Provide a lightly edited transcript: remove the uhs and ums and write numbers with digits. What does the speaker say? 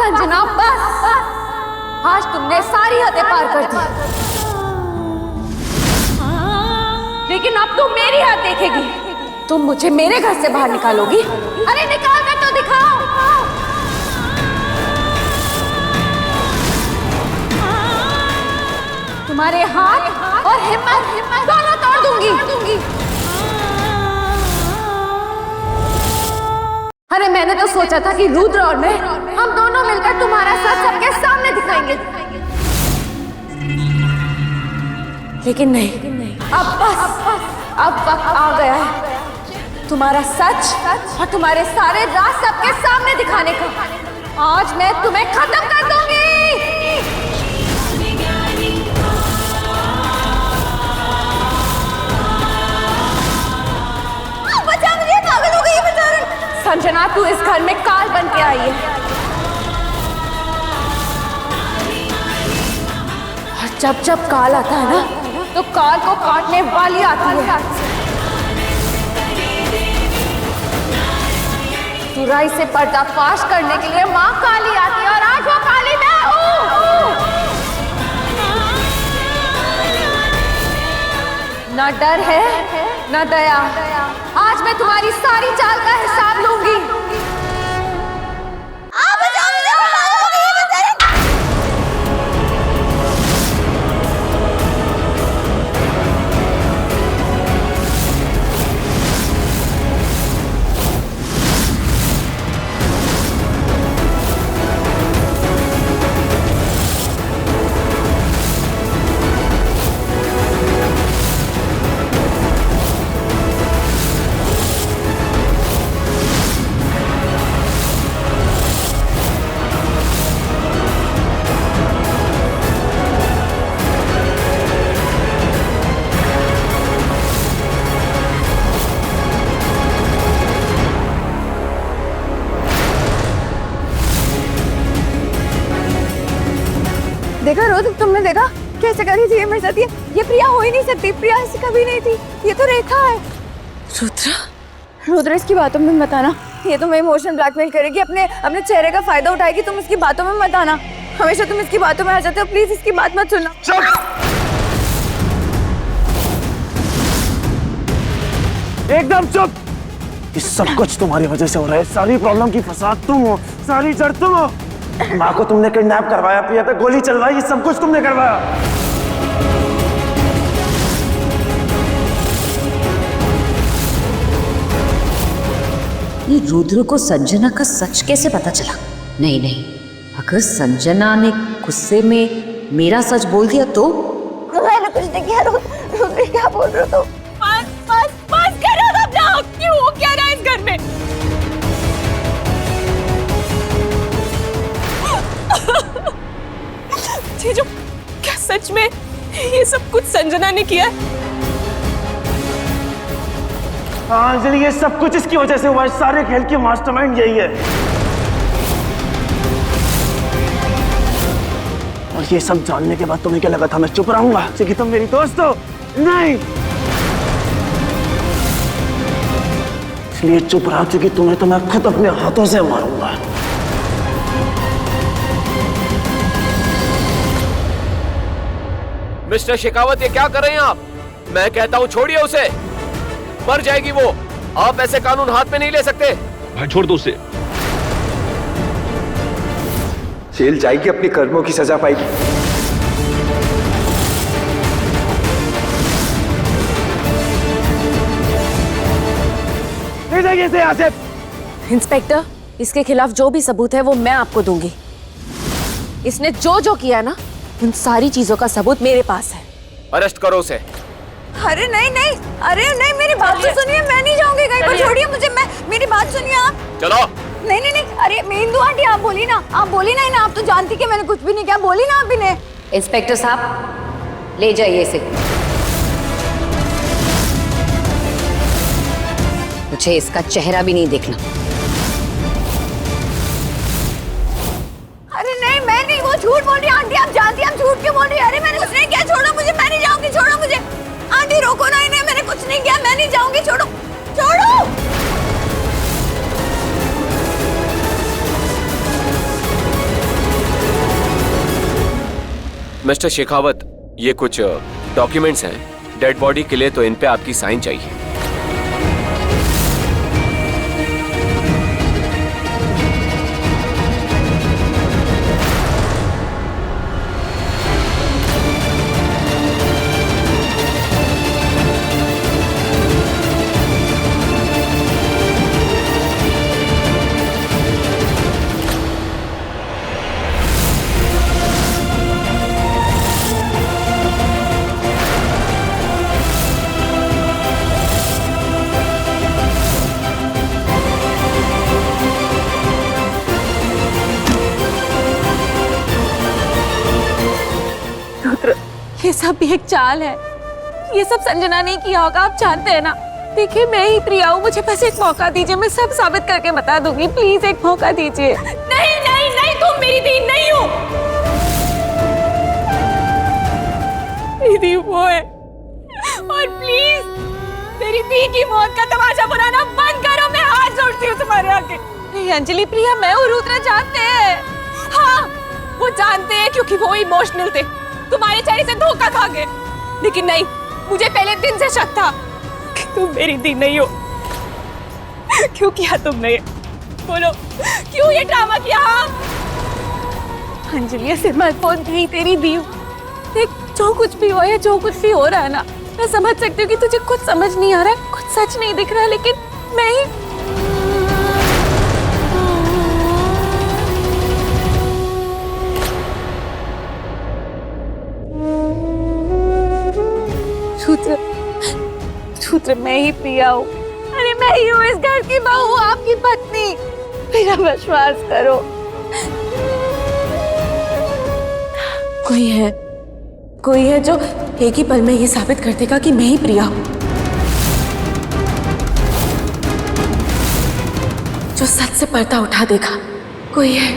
संजना बस, आज तुमने सारी हदें पार कर दी, लेकिन अब तुम मेरी हद देखेगी। तुम मुझे मेरे घर से बाहर निकालोगी? अरे निकाल कर तो दिखाओ। तुम्हारे हाथ और हिम्मत दोनों तोड़ दूंगी। अरे मैंने तो सोचा था कि रुद्र और मैं हम दोनों मिलकर तुम्हारा सच सबके सामने दिखाएंगे, लेकिन नहीं, अब वक्त आ गया है तुम्हारा सच और तुम्हारे सारे राज सबके सामने दिखाने का। आज मैं तुम्हें खत्म कर दूंगी। बचा मुझे, पागल हो गई है बेचारी। संजना, तू इस घर में काल बन के आई है, और जब जब काल आता है ना, तो काल को काटने वाली आती है। बुराई से पर्दाफाश करने के लिए माँ काली आती है, और आज वो काली मैं हूँ। ना डर है ना दया, आज मैं तुम्हारी सारी चाल का हिसाब लूंगी। देखा रुद्र, तुमने देखा कैसे करी थी मेरे साथ? ये प्रिया हो ही नहीं सकती, प्रिया ऐसी कभी नहीं थी, ये तो रेखा है। रुद्र इसकी बातों में मत आना, ये तुम्हें इमोशनल ब्लैकमेल करेगी, अपने चेहरे का फायदा उठाएगी। तुम इसकी बातों में मत आना, हमेशा तुम इसकी बातों में आ जाते हो। प्लीज इसकी बात मत सुनना। एकदम चुप। ये सब कुछ तुम्हारी वजह से हो रहा है, सारी प्रॉब्लम की फसाद तुम हो, सारी जड़ तुम हो। माँ को तुमने किडनैप करवाया, प्रिया पे गोली चलवाई, ये सब कुछ तुमने करवाया। ये रुद्र को संजना का सच कैसे पता चला? नहीं, अगर संजना ने गुस्से में मेरा सच बोल दिया तो? मैंने कुछ नहीं किया। रुद्र क्या बोल रहे हो तुम? बस करो अपना, क्यों हो क्या रहा है इस घर में? जो क्या सच में ये सब कुछ संजना ने किया? हाँ अंजलि, ये सब कुछ इसकी वजह से हुआ है, सारे खेल की मास्टरमाइंड यही है। और ये सब जानने के बाद तुम्हें क्या लगा था मैं चुप रहूंगा क्योंकि तुम मेरी दोस्त हो? नहीं, इसलिए चुप रहा क्योंकि तुम्हें तो मैं खुद अपने हाथों से मारूंगा। मिस्टर शेखावत, ये क्या कर रहे हैं आप? मैं कहता हूँ छोड़िए उसे, मर जाएगी वो। आप ऐसे कानून हाथ में नहीं ले सकते। भाई छोड़ दो उसे। जेल जाएगी, अपनी कर्मों की सजा पाएगी। ले जाइए इसे यहाँ से। इंस्पेक्टर, इसके खिलाफ जो भी सबूत है वो मैं आपको दूंगी। इसने जो किया ना, उन सारी चीजों का सबूत मेरे पास है। अरेस्ट करो उसे। अरे नहीं, अरे नहीं, मेरी बात तो सुनिए, मैं नहीं जाऊंगी कहीं पर, छोड़िए मुझे। मेरी बात सुनिए आप। चलो। नहीं, अरे इंदु आंटी, आप बोली ना इन्हें, आप तो जानती कि मैंने कुछ भी नहीं किया, बोली ना आप इन्हें। इंस्पेक्टर साहब, ले जाइए इसे। मुझे इसका चेहरा भी नहीं देखना। अरे नहीं, मैं नहीं, वो झूठ बोल रही है आंटी, आप जानती हैं आप झूठ क्यों बोल रही है? अरे मैंने कुछ नहीं किया, छोड़ो मुझे, मैं नहीं जाऊंगी, छोड़ो मुझे। आंटी रोको ना इन्हें, मैंने कुछ नहीं किया, मैं नहीं जाऊंगी, छोड़ो। मिस्टर शेखावत, ये कुछ डॉक्यूमेंट्स हैं। डेड बॉडी के लिए तो इन पे आपकी साइन चाहिए। ये सब भी एक चाल है। ये सब संजना ने किया होगा, आप जानते हैं ना। देखिए, मैं ही प्रिया हूँ, मुझे बस एक मौका दीजिए, मैं सब साबित करके बता दूंगी। प्लीज एक मौका दीजिए। नहीं नहीं नहीं, तुम मेरी दी नहीं हो। मेरी दी वो है, और प्लीज मेरी दी की मौत का तमाशा बनाना बंद करो। मैं हाथ जोड़ती हूँ तुम्हारे आगे। नहीं अंजलि, प्रिया मैं और रुद्र जानते हैं। हाँ, वो जानते हैं क्योंकि वो इमोशनल थे, तुम्हारे चेहरे से धोखा खा गए। लेकिन नहीं, मुझे पहले दिन से शक था कि तुम मेरी दी नहीं हो। क्यों किया तुमने? बोलो, क्यों ये ड्रामा किया? अंजलि, सिर्फ मैं फोन नहीं तेरी दी हूँ। देख, जो कुछ भी हो या जो कुछ भी हो रहा है ना, मैं समझ सकती हूँ कि तुझे कुछ समझ नहीं आ रहा है, कुछ सच नहीं दिख रहा, लेकिन मैं ही सूत्र मैं ही प्रिया हूँ। अरे मैं ही हूँ इस घर की बहू, आपकी पत्नी। मेरा विश्वास करो। कोई है जो एक ही पल में ये साबित कर देगा कि मैं ही प्रिया हूँ, जो सच से पर्दा उठा देगा। कोई है।